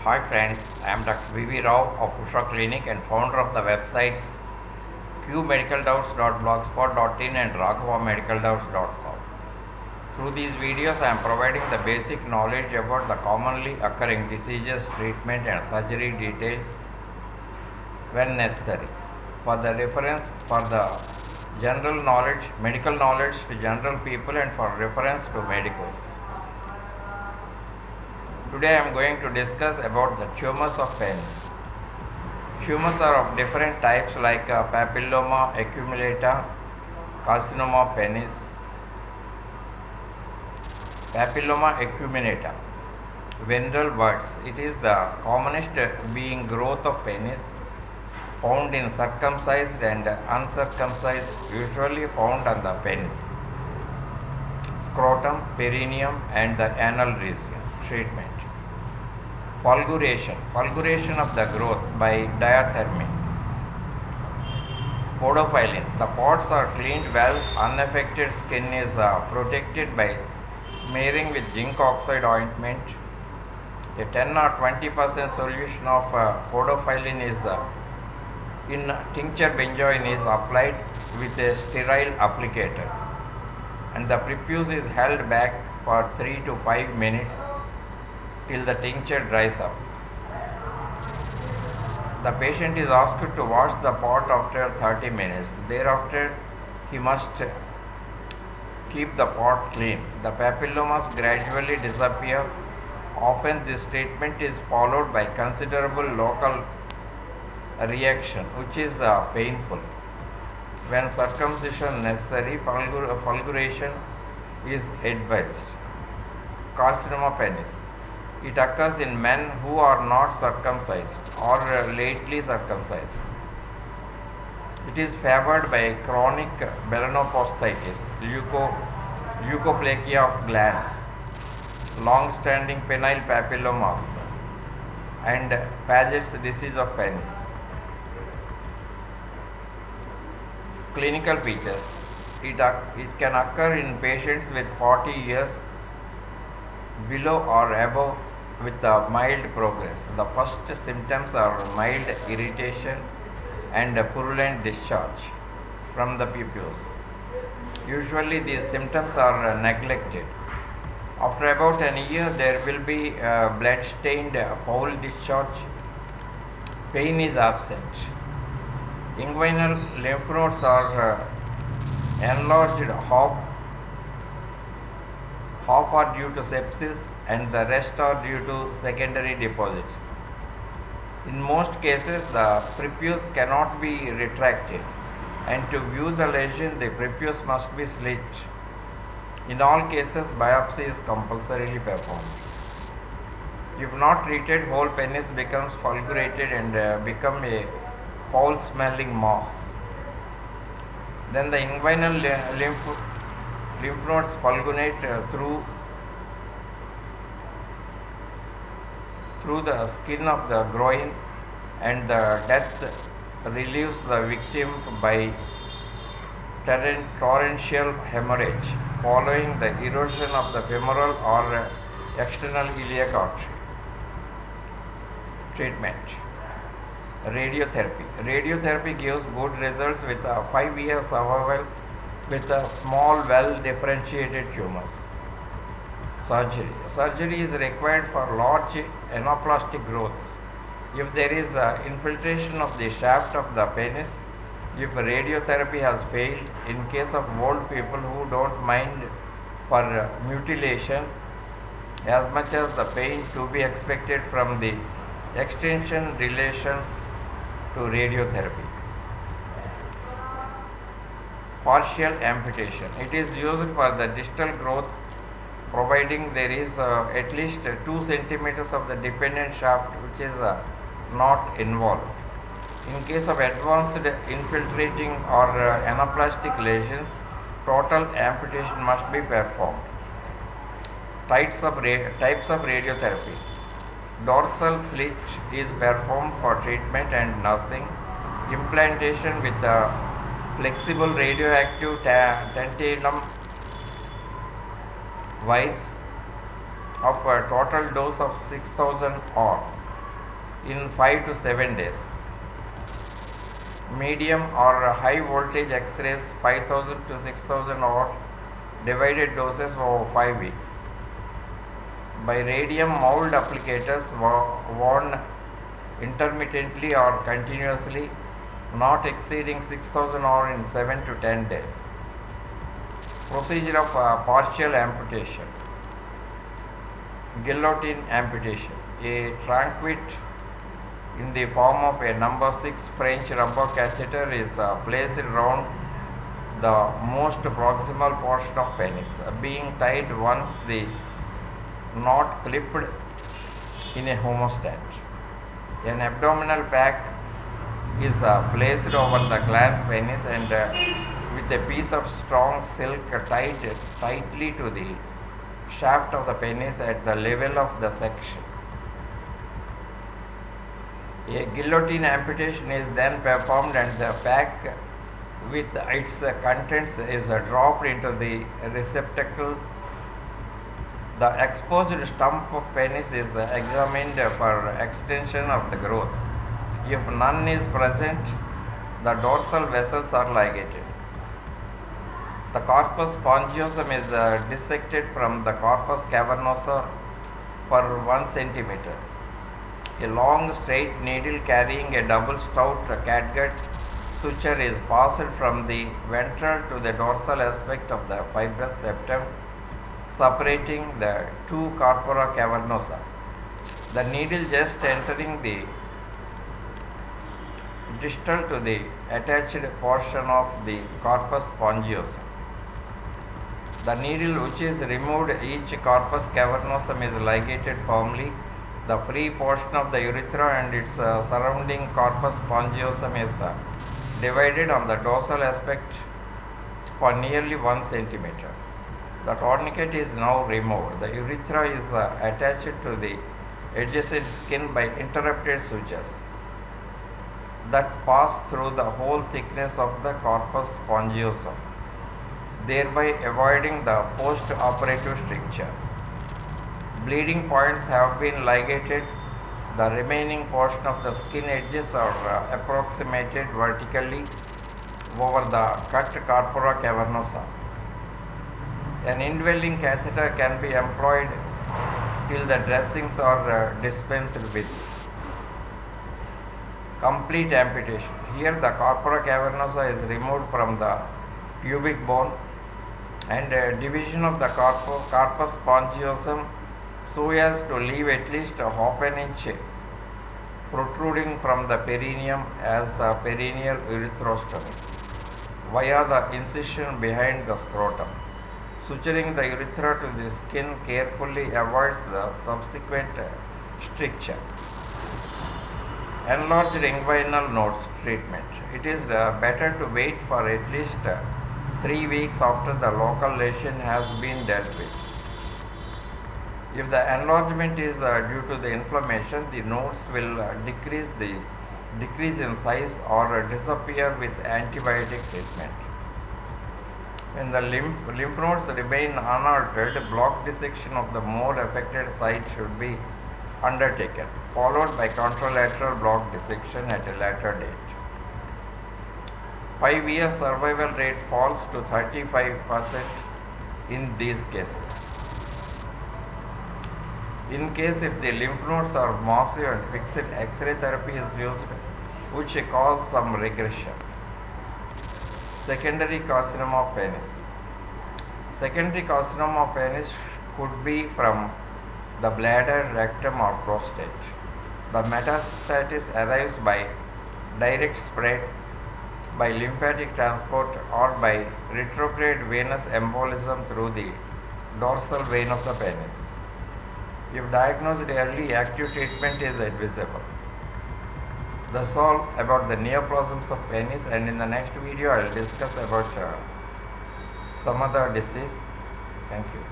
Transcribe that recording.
Hi friends, I am Dr. V. V. Rao of Usha Clinic and founder of the websites qmedicaldoubts.blogspot.in and raghavamedicaldoubts.com. Through these videos, I am providing the basic knowledge about the commonly occurring diseases, treatment and surgery details when necessary. For the reference for the general knowledge, medical knowledge to general people and for reference to medicals. Today I am going to discuss about the tumors of penis. Tumors are of different types like papilloma accumulata, carcinoma of penis, papilloma acuminata, venereal buds. It is the commonest being growth of penis found in circumcised and uncircumcised, usually found on the penis, scrotum, perineum and the anal region. Treatment. Fulguration of the growth by diathermy. Podophylline. The parts are cleaned well. Unaffected skin is protected by smearing with zinc oxide ointment. A 10 or 20% solution of podophylline is in tincture benzoin is applied with a sterile applicator, and the prepuce is held back for 3 to 5 minutes till the tincture dries up. The patient is asked to wash the part after 30 minutes. Thereafter, he must keep the part clean. The papillomas gradually disappear. Often this treatment is followed by considerable local reaction, which is painful. When circumcision necessary, fulguration is advised. Carcinoma penis. It occurs in men who are not circumcised or lately circumcised. It is favored by chronic melanocystitis, leukoplakia of glands, long-standing penile papillomas, and Paget's disease of penis. Clinical features. It can occur in patients with 40 years below or above with a mild progress. The first symptoms are mild irritation and purulent discharge from the prepuce. Usually these symptoms are neglected. After about a year, there will be blood-stained foul discharge. Pain is absent. Inguinal lymph nodes are enlarged. Half are due to sepsis and the rest are due to secondary deposits. In most cases, the prepuce cannot be retracted, and to view the lesion, the prepuce must be slit. In all cases, biopsy is compulsorily performed. If not treated, whole penis becomes fulgurated and become a foul-smelling mass. Then the inguinal lymph nodes fulgurate through the skin of the groin, and the death relieves the victim by torrential hemorrhage following the erosion of the femoral or external iliac artery. Treatment. Radiotherapy gives good results with a 5-year survival with a small well-differentiated tumors. Surgery is required for large anaplastic growths. If there is infiltration of the shaft of the penis, if radiotherapy has failed, in case of old people who don't mind for mutilation, as much as the pain to be expected from the extension relation to radiotherapy. Partial amputation. It is used for the distal growth, providing there is at least 2 centimeters of the dependent shaft which is not involved. In case of advanced infiltrating or anaplastic lesions, total amputation must be performed. Types of radiotherapy. Dorsal slit is performed for treatment and nursing. Implantation with a flexible radioactive tantalum vice of a total dose of 6000 or in 5 to 7 days. Medium or high voltage X-rays 5000 to 6000 watt divided doses over 5 weeks. By radium mold applicators worn intermittently or continuously, not exceeding 6000 or in 7 to 10 days. Procedure of partial amputation. Guillotine amputation. A trunquet in the form of a number 6 French rubber catheter is placed around the most proximal portion of penis, being tied once the knot clipped in a homostat. An abdominal pack is placed over the glans penis and with a piece of strong silk tied tightly to the shaft of the penis at the level of the section. A guillotine amputation is then performed and the pack with its contents is dropped into the receptacle. The exposed stump of penis is examined for extension of the growth. If none is present, the dorsal vessels are ligated. The corpus spongiosum is dissected from the corpus cavernosa for 1 centimeter. A long straight needle carrying a double stout catgut suture is passed from the ventral to the dorsal aspect of the fibrous septum, separating the two corpora cavernosa. The needle just entering the distal to the attached portion of the corpus spongiosum. The needle which is removed, each corpus cavernosum is ligated firmly. The free portion of the urethra and its surrounding corpus spongiosum is divided on the dorsal aspect for nearly 1 centimeter. The tourniquet is now removed. The urethra is attached to the adjacent skin by interrupted sutures that pass through the whole thickness of the corpus spongiosum, thereby avoiding the post-operative stricture. Bleeding points have been ligated. The remaining portion of the skin edges are approximated vertically over the cut corpora cavernosa. An indwelling catheter can be employed till the dressings are dispensed with. Complete amputation. Here the corpora cavernosa is removed from the pubic bone and division of the corpus spongiosum so as to leave at least a half an inch protruding from the perineum as a perineal urethrostomy via the incision behind the scrotum. Suturing the urethra to the skin carefully avoids the subsequent stricture. Enlarged inguinal nodes treatment. It is better to wait for at least 3 weeks after the local lesion has been dealt with. If the enlargement is due to the inflammation, the nodes will decrease in size or disappear with antibiotic treatment. When the lymph nodes remain unaltered, block dissection of the more affected site should be undertaken, followed by contralateral block dissection at a later date. 5-year survival rate falls to 35% in these cases. In case if the lymph nodes are massive and fixed, X-ray therapy is used, which cause some regression. Secondary carcinoma of penis. Secondary carcinoma of penis could be from the bladder, rectum or prostate. The metastasis arrives by direct spread, by lymphatic transport or by retrograde venous embolism through the dorsal vein of the penis. If diagnosed early, active treatment is advisable. That's all about the neoplasms of penis, and in the next video I will discuss about some other disease. Thank you.